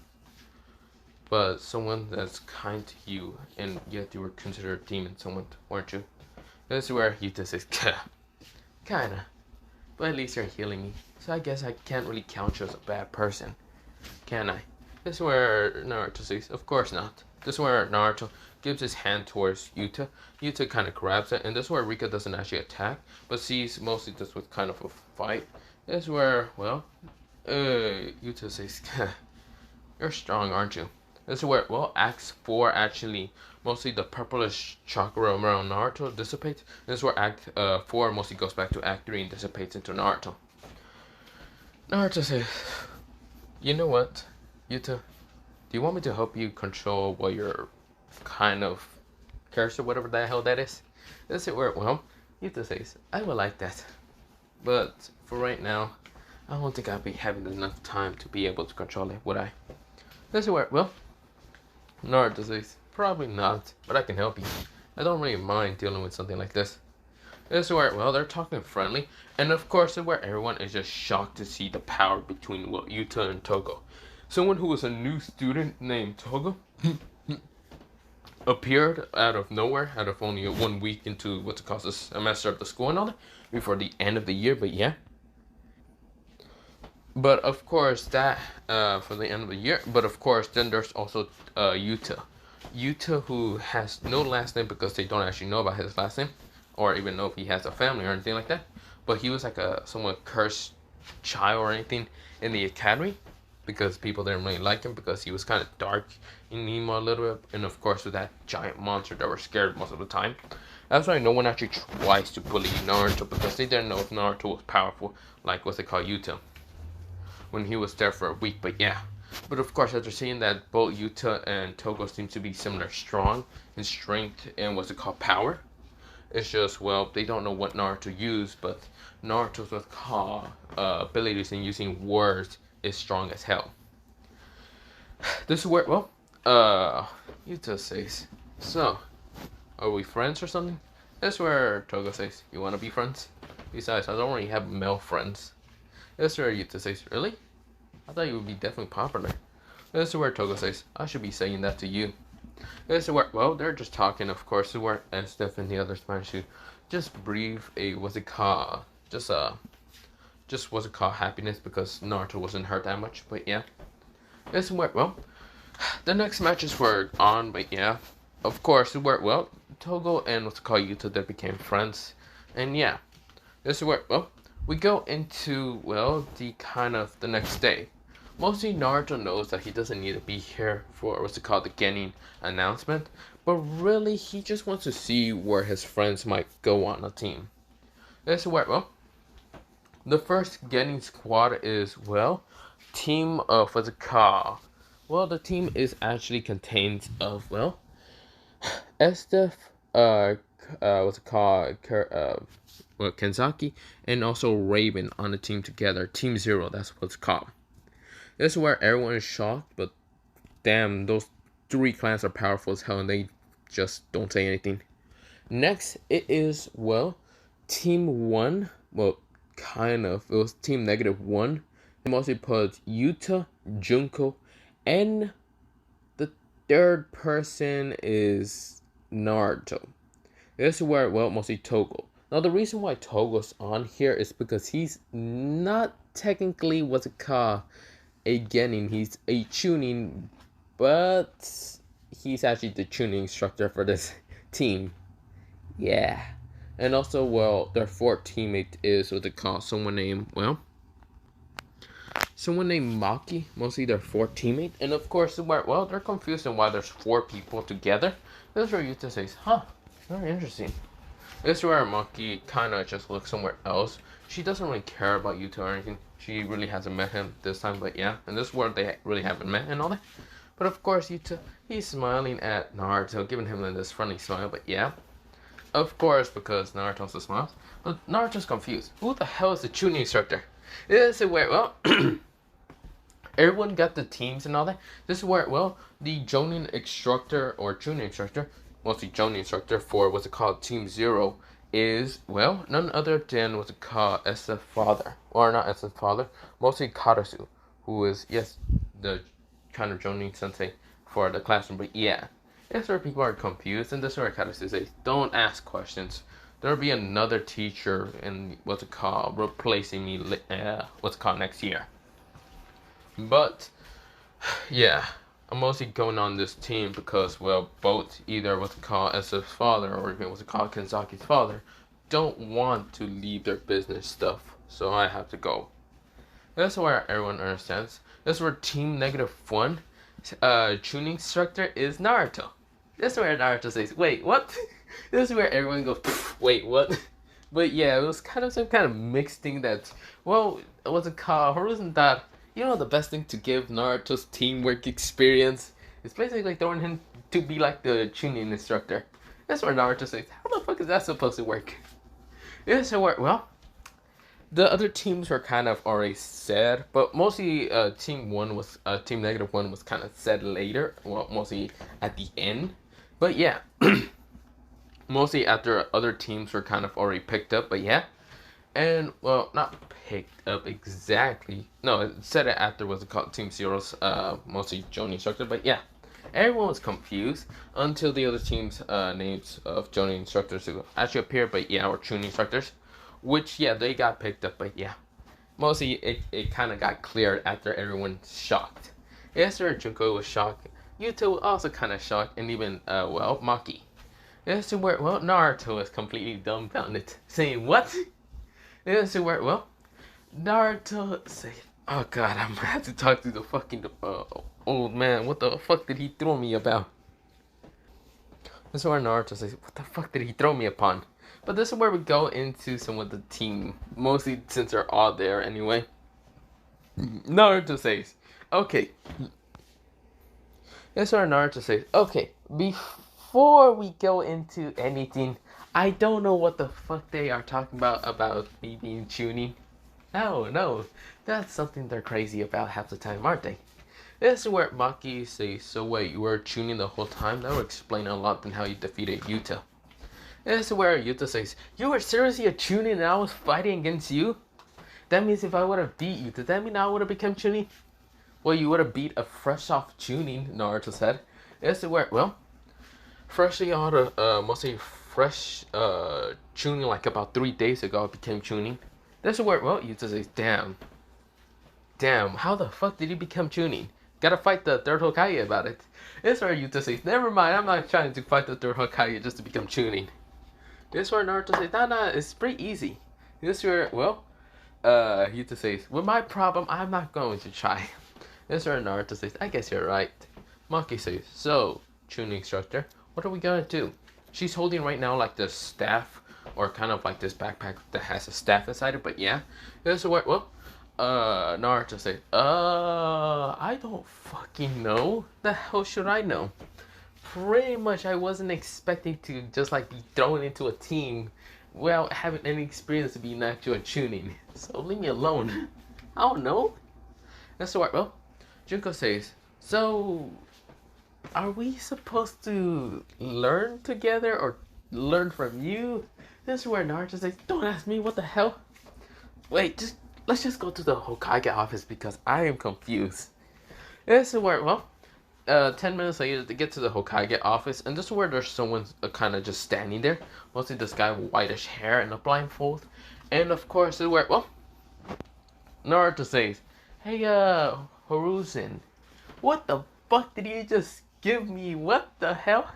But someone that's kind to you, and yet you were considered a demon, someone, weren't you? This is where Yuta says, kinda. But at least you're healing me, so I guess I can't really count you as a bad person, can I? This is where Naruto says, of course not. This is where Naruto gives his hand towards Yuta. Yuta kind of grabs it, and this is where Rika doesn't actually attack, but sees mostly this with kind of a fight. This is where, well, Yuta says, "You're strong, aren't you?" This is where, well, Act 4 actually, mostly the purplish chakra around Naruto dissipates. This is where Act 4 mostly goes back to Act 3 and dissipates into Naruto. Naruto says, "You know what, Yuta? Do you want me to help you control what your kind of curse or whatever the hell that is?" This is where, well, Yuta says, "I would like that. But for right now, I don't think I'll be having enough time to be able to control it, would I?" This is where, well, Naruto says, "Probably not, but I can help you. I don't really mind dealing with something like this." This is where, well, they're talking friendly, and of course, this is where everyone is just shocked to see the power between, well, Yuta and Togo. Someone who was a new student named Toge appeared out of nowhere, out of only 1 week into what's it called, the semester of the school and all that, before the end of the year, but yeah. But of course, that, for the end of the year, but of course, then there's also, Yuta. Yuta, who has no last name because they don't actually know about his last name, or even know if he has a family or anything like that. But he was like a somewhat cursed child or anything in the academy, because people didn't really like him because he was kind of dark and emo a little bit, and of course with that giant monster that were scared most of the time. That's why no one actually tries to bully Naruto, because they didn't know if Naruto was powerful, like what's it called, Yuta, when he was there for a week. But yeah, but of course after seeing that both Yuta and Togo seem to be similar strong in strength and what's it called, power, it's just, well, they don't know what Naruto used, but Naruto's what's called abilities in using words is strong as hell. This is where, well, Yuta says, "So, are we friends or something?" That's where Togo says, "You want to be friends? Besides, I don't really have male friends." That's where Yuta says, "Really? I thought you would be definitely popular." This is where Togo says, "I should be saying that to you." This is where, well, they're just talking, of course, where Steph and the others managed to just breathe a, what's it called, just what's it called, happiness, because Naruto wasn't hurt that much. But yeah, this is where, well, the next matches were on, but yeah, of course, where, well, Togo and what's it called, Yuta, they became friends. And yeah, this is where, well, we go into, well, the kind of the next day. Mostly Naruto knows that he doesn't need to be here for what's it called, the Genin announcement, but really he just wants to see where his friends might go on a team. This is where, well, the first Genin squad is, well, team of what's it called. Well, the team is actually contains of, well, Estef, what's it called, well, Kenzaki, and also Raven on the team together. Team Zero, that's what's called. This is where everyone is shocked, but damn, those 3 clans are powerful as hell and they just don't say anything. Next, it is, well, Team 1, well, kind of, it was Team -1. They mostly put Yuta, Junko, and the third person is Naruto. This is where, well, mostly Togo. Now, the reason why Togo's on here is because he's not technically what's it called, a Genin. He's a tuning, but he's actually the tuning instructor for this team. Yeah. And also, well, their 4th teammate is what they call someone named, well, someone named Maki, mostly their 4th teammate. And of course, well, they're confused on why there's 4 people together. This is where Yuta says, "Huh, very interesting." This is where Maki kind of just looks somewhere else. She doesn't really care about Yuta or anything. She really hasn't met him this time, but yeah. And this is where they really haven't met and all that. But of course, Yuta, he's smiling at Naruto, giving him this friendly smile, but yeah. Of course, because Naruto also smiles. But Naruto's confused. Who the hell is the tuning instructor? This is where, well, everyone got the teams and all that. This is where, well, the Jonin instructor or tuning instructor, mostly Jonin instructor for what's it called, Team Zero, is, well, none other than what's it called, SF father. Or not SF father, mostly Karasu, who is, yes, the kind of Jonin sensei for the classroom. But yeah, that's where people are confused, and this is where Karasu says, "Don't ask questions. There'll be another teacher in what's it called, replacing me, what's it called, next year." But yeah, I'm mostly going on this team because, well, both either what's called Esa's father or even what's called Kensaki's father don't want to leave their business stuff, so I have to go. That's where everyone understands. That's where Team Negative One, tuning instructor is Naruto. That's where Naruto says, "Wait, what?" This is where everyone goes, "Wait, what?" But yeah, it was kind of some kind of mixed thing that, well, it wasn't called. Horusen thought, the best thing to give Naruto's teamwork experience is basically throwing him to be like the tuning instructor. That's where Naruto says, "How the fuck is that supposed to work?" It's so well. The other teams were kind of already said, but mostly Team Negative One was kind of said later. Well, mostly at the end. But yeah, mostly after other teams were kind of already picked up. But yeah, and well, not picked up exactly. No, it said it after was called Team Zero's mostly Jonin instructor. But yeah, everyone was confused until the other teams' names of Jonin instructors actually appeared. But yeah, or tuning instructors. Which, yeah, they got picked up, but yeah. Mostly, it kind of got cleared after everyone's shocked. Yesterday, Junko was shocked. Yuta was also kind of shocked, and even, Maki. Yesterday, where, Naruto was completely dumbfounded, saying, "What?" Yesterday, where, Naruto said, "Oh god, I'm gonna have to talk to the fucking, old man. What the fuck did he throw me about?" This is where Naruto says, "What the fuck did he throw me upon?" But this is where we go into some of the team, mostly since they're all there anyway. Naruto says, "Okay." This is where Naruto says, "Okay, before we go into anything, I don't know what the fuck they are talking about me being tuning. No, that's something they're crazy about half the time, aren't they?" This is where Maki says, "So wait, you were tuning the whole time? That would explain a lot than how you defeated Yuta." This is where Yuta says, "You were seriously a Chunin and I was fighting against you? That means if I would have beat you, does that mean I would have become Chunin?" "Well, you would have beat a fresh off Chunin," Naruto said. This is where, freshly out of, mostly fresh, Chunin like about 3 days ago became Chunin. This is where, Yuta says, Damn, how the fuck did you become Chunin? Gotta fight the third Hokage about it." This is where Yuta says, "Never mind, I'm not trying to fight the third Hokage just to become Chunin." This is where Naruto says, nah, it's pretty easy." This is where, Yuta says, "With my problem, I'm not going to try." This is where Naruto says, "I guess you're right." Maki says, "So, tuning instructor, what are we gonna do?" She's holding right now like the staff, or kind of like this backpack that has a staff inside it, but yeah. This is where, Naruto says, I don't fucking know. The hell should I know? Pretty much I wasn't expecting to just like be thrown into a team without having any experience to be an actual tuning. So leave me alone. I don't know. That's right, Junko says, "So are we supposed to learn together or learn from you?" This is where Naruto says, "Don't ask me, what the hell? Wait, let's just go to the Hokage office because I am confused." This is where, 10 minutes later, they get to the Hokage office, and this is where there's someone kind of just standing there. Mostly this guy with whitish hair and a blindfold. And of course, this is where, Naruto says, "Hey, Horusen, what the fuck did you just give me? What the hell?"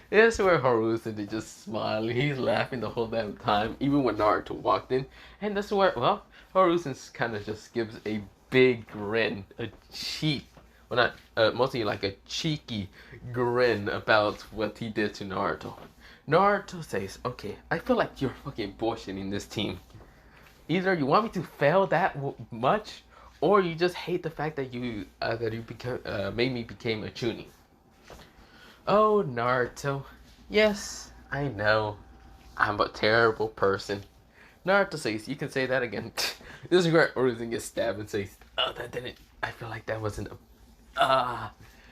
This is where Horusen is just smiling. He's laughing the whole damn time, even when Naruto walked in. And this is where, Horusen kind of just gives a big grin, a cheap, mostly like a cheeky grin about what he did to Naruto. Naruto says, "Okay, I feel like you're fucking bullshitting this team. Either you want me to fail that much, or you just hate the fact that you made me became a Chunin." "Oh, Naruto, yes, I know. I'm a terrible person." Naruto says, "You can say that again." This is where Horusen gets stabbed and says, "Oh, that didn't. I feel like that wasn't a.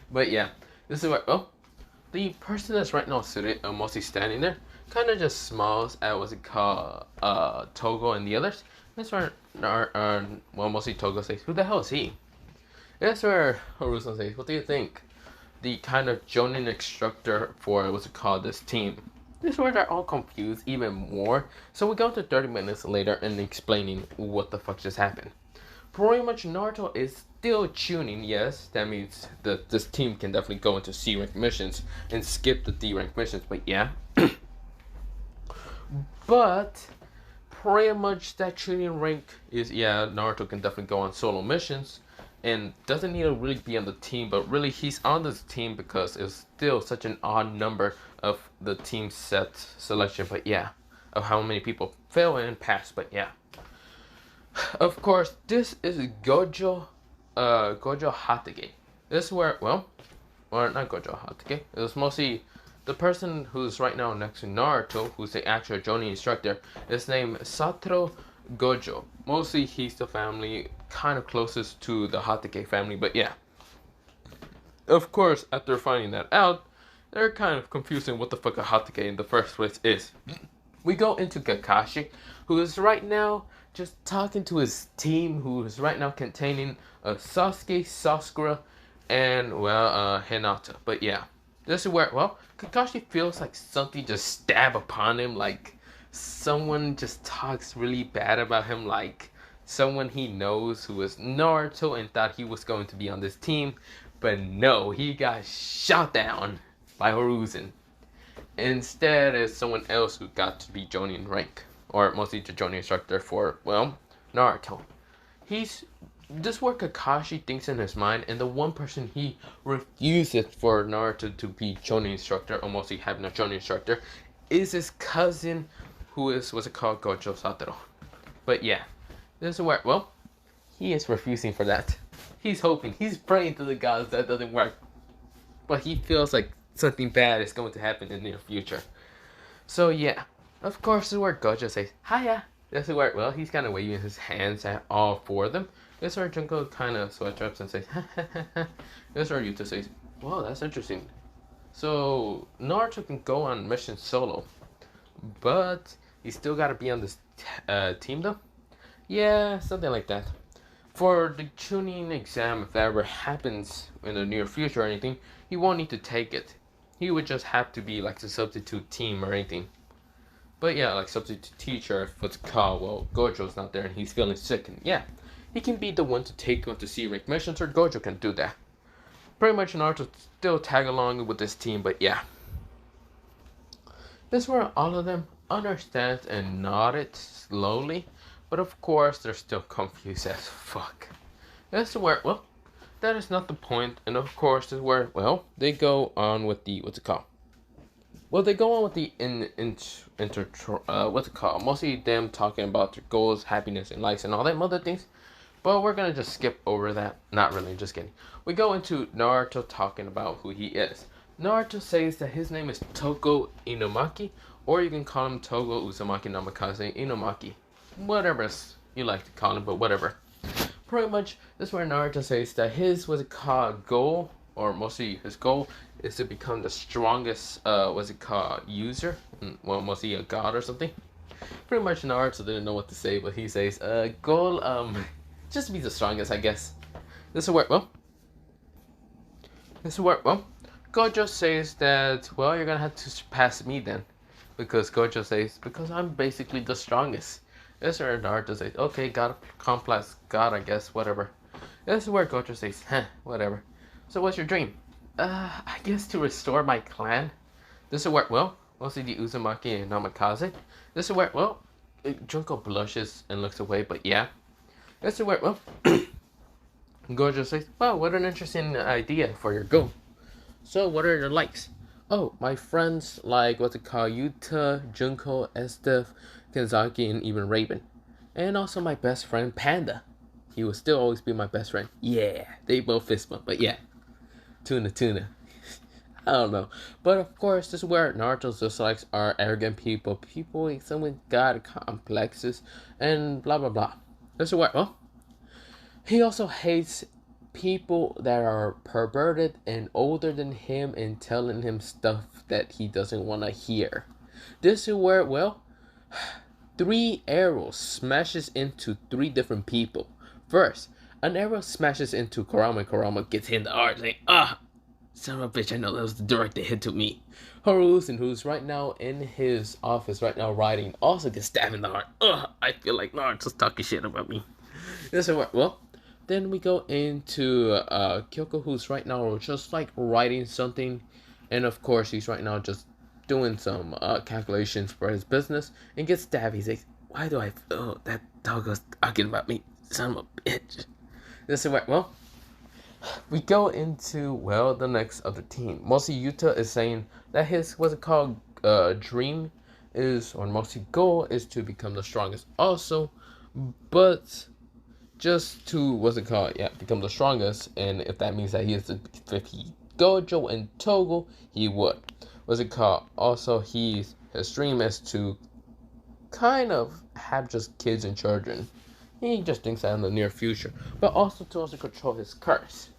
But yeah, this is where, the person that's right now sitting, mostly standing there, kind of just smiles at what's it called, Togo and the others. That's where, mostly Togo says, "Who the hell is he?" That's where Horusen says, "What do you think?" The kind of Jonin instructor for what's it called, this team. This is where they're all confused even more. So we go to 30 minutes later and explaining what the fuck just happened. Pretty much Naruto is still tuning, yes. That means that this team can definitely go into C rank missions and skip the D rank missions, but yeah. But pretty much that tuning rank is, yeah, Naruto can definitely go on solo missions and doesn't need to really be on the team, but really he's on this team because it's still such an odd number of the team set selection, but yeah, of how many people fail and pass, but yeah. Of course, this is Gojo Hatage. This is where, well, or not Gojo Hatage. It was mostly the person who's right now next to Naruto, who's the actual Jonin instructor, is named Satoru Gojo. Mostly he's the family kind of closest to the Hatage family, but yeah. Of course, after finding that out, they're kind of confusing what the fuck a Hatage in the first place is. We go into Kakashi, who is right now just talking to his team, who is right now containing Sasuke, Sakura, and, well, Hinata. But yeah, this is where, well, Kakashi feels like something just stab upon him, like someone just talks really bad about him, like someone he knows who is Naruto and thought he was going to be on this team, but no, he got shot down by Hiruzen. Instead, it's someone else who got to be Jonin rank, or mostly the Jonin instructor for, well, Naruto. He's this where Kakashi thinks in his mind, and the one person he refuses for Naruto to be Jonin instructor, or mostly having a Jonin instructor, is his cousin, who is what's it called, Gojo Satoru. But yeah, this is where, well, he is refusing for that. He's hoping, he's praying to the gods that doesn't work, but he feels like something bad is going to happen in the near future. So yeah, of course, this is where Gojo says, hiya. This is where, well, he's kind of waving his hands at all four of them. This is where Junko kind of switches up and says, ha ha ha ha. This is where Yuta says, whoa, that's interesting. So, Naruto can go on mission solo, but he still got to be on this team though? Yeah, something like that. For the tuning exam, if that ever happens in the near future or anything, he won't need to take it. He would just have to be like the substitute team or anything. But yeah, like substitute teacher, if it's called, well, Gojo's not there and he's feeling sick, and yeah, he can be the one to take on to C rank missions, or Gojo can do that. Pretty much Naruto still tag along with this team, but yeah. This is where all of them understand and nodded slowly, but of course they're still confused as fuck. This is where, well, that is not the point, and of course this is where, well, they go on with the, what's it called? Well, they go on with the what's it called? Mostly them talking about their goals, happiness, and likes, and all that other things. But we're gonna just skip over that. Not really, just kidding. We go into Naruto talking about who he is. Naruto says that his name is Toge Inumaki, or you can call him Togo Uzumaki Namikaze Inumaki. Whatever you like to call him, but whatever. Pretty much, this is where Naruto says that his, what's it called, goal, or mostly his goal, is to become the strongest, user? Well, mostly a god or something. Pretty much Naruto didn't know what to say, but he says, goal, just to be the strongest, I guess. This is where, well, Gojo says that, well, you're gonna have to surpass me then. Because Gojo says, because I'm basically the strongest. This is where Naruto says, okay, god, complex god, I guess, whatever. This is where Gojo says, whatever. So what's your dream? I guess to restore my clan. This is where, well, mostly the Uzumaki and Namikaze. This is where, well, Junko blushes and looks away, but yeah. This is where, well, Gojo says, wow, what an interesting idea for your goal. So, what are your likes? Oh, my friends like, what's it called, Yuta, Junko, Estef, Kenzaki, and even Raven. And also my best friend, Panda. He will still always be my best friend. Yeah, they both fist bump, but yeah. Tuna. I don't know. But of course, this is where Naruto's dislikes are arrogant people. People with someone god complexes, and blah blah blah. This is where, well, he also hates people that are perverted and older than him and telling him stuff that he doesn't want to hear. This is where, well, 3 arrows smashes into 3 different people. First, an arrow smashes into Kurama, and Kurama gets hit in the heart, saying, son of a bitch, I know that was the direct hit to me. Hiruzen, who's right now in his office right now writing, also gets stabbed in the heart. I feel like Naruto's talking shit about me. This is what, well, then we go into Kyoko, who's right now just like writing something, and of course he's right now just doing some calculations for his business, and gets stabbed. He's like, why do I feel that dog was talking about me, son of a bitch? This is what, well, we go into, well, the next other team. Mostly Yuta is saying that his, what's it called, dream is, or mostly goal is to become the strongest also, but just to, what's it called, yeah, become the strongest, and if that means that he is to, if he Gojo and Togo, he would. What's it called? Also, his dream is to kind of have just kids and children. He just thinks that in the near future, but also to also control his curse.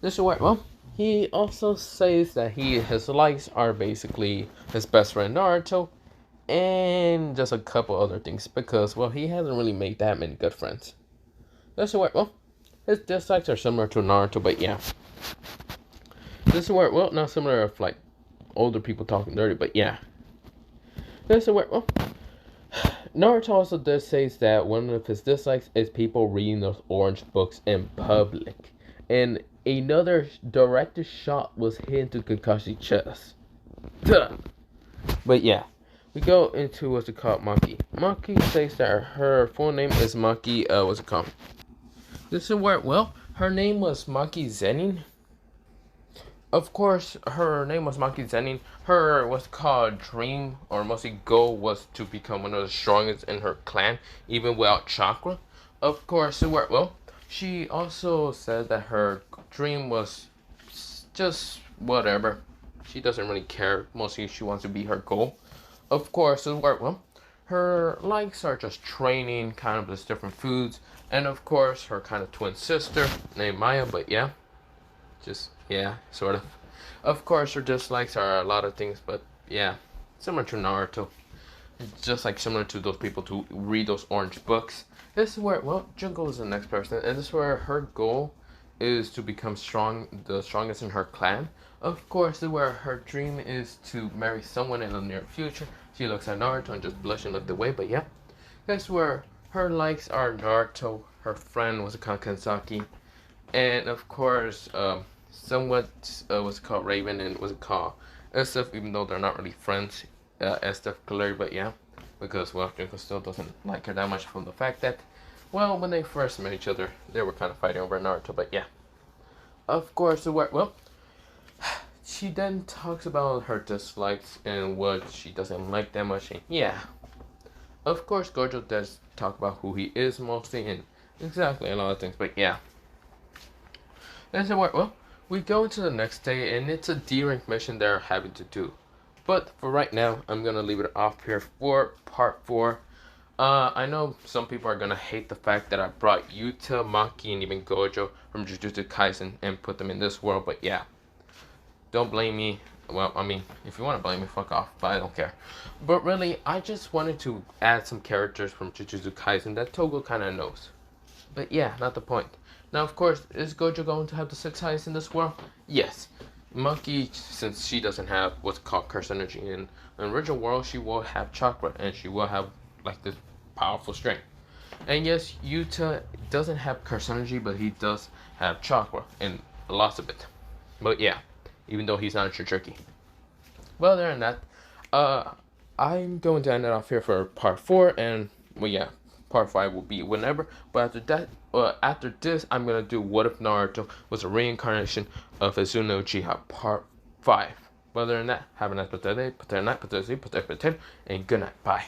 This is what, well, he also says that his likes are basically his best friend Naruto, and just a couple other things because, well, he hasn't really made that many good friends. This is where, well, his dislikes are similar to Naruto, but yeah. This is where, well, not similar of like older people talking dirty, but yeah. This is where, well, Naruto also does say that one of his dislikes is people reading those orange books in public. And another director's shot was hit into Kakashi's chest. Duh. But yeah, we go into what's it called, Maki. Maki says that her full name is Maki, what's it called? This is where, well, her name was Maki Zenin. Of course, her name was Maki Zenin. Her, what's called, dream, or mostly goal, was to become one of the strongest in her clan, even without chakra. Of course, well, she also said that her dream was just whatever. She doesn't really care. Mostly, she wants to be her goal. Of course, well, her likes are just training, kind of just different foods, and of course, her kind of twin sister named Maya, but yeah. Just, yeah, sort of. Of course, her dislikes are a lot of things, but yeah, similar to Naruto. Just like similar to those people to read those orange books. This is where, well, Junko is the next person, and this is where her goal is to become the strongest in her clan. Of course, this is where her dream is to marry someone in the near future. She looks at Naruto and just blush and look the way, but yeah. That's where her likes are Naruto, her friend was Kansaki, and of course, somewhat was called Raven and was called Estef, even though they're not really friends, Estef clearly, but yeah, because, well, Junko still doesn't like her that much from the fact that, well, when they first met each other, they were kind of fighting over Naruto, but yeah. Of course, well, she then talks about her dislikes and what she doesn't like that much, and yeah. Of course, Gojo does talk about who he is mostly, and exactly a lot of things, but yeah. That's it, well, we go into the next day, and it's a D-rank mission they're having to do. But for right now, I'm gonna leave it off here for part 4. I know some people are gonna hate the fact that I brought Yuta, Maki, and even Gojo from Jujutsu Kaisen and put them in this world, but yeah. Don't blame me. Well, I mean, if you want to blame me, fuck off, but I don't care. But really, I just wanted to add some characters from Jujutsu Kaisen that Togo kind of knows. But yeah, not the point. Now, of course, is Gojo going to have the 6 highest in this world? Yes. Maki, since she doesn't have what's called curse energy in the original world, she will have chakra, and she will have, like, this powerful strength. And yes, Yuta doesn't have curse energy, but he does have chakra, and lots of it. But yeah, even though he's not a Jinchuriki. Well, there and that. I'm going to end it off here for part 4, and, well, yeah. Part 5 will be whenever, but after this, I'm gonna do What If Naruto was a reincarnation of Izuna Uchiha Part 5. Other than that, have a nice day, night, and good night. Bye.